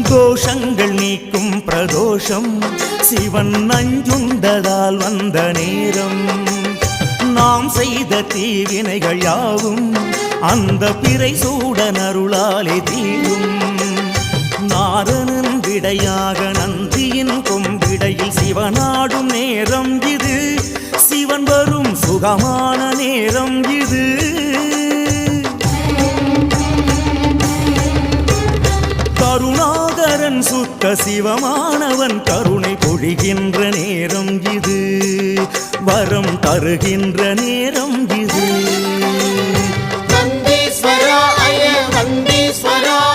தோஷங்கள் நீக்கும் பிரதோஷம் சிவன் நஞ்சுண்டதால் வந்த நேரம். நாம் செய்த தீவினைகள் யாவும் அந்த பிறை சூடன் அருளாலே தீரும். நாரணன் விடையாக நந்தியின் கொம்பிடையில் சிவனாடும் நேரம் இது. சிவன் வரும் சுகமான நேரம் இது. கருணாகரன் சுத்த சிவமானவன் கருணை பொழிகின்ற நேரம் இது. வரம் தருகின்ற நேரம் இது. நந்தீஸ்வரா அய நந்தீஸ்வரா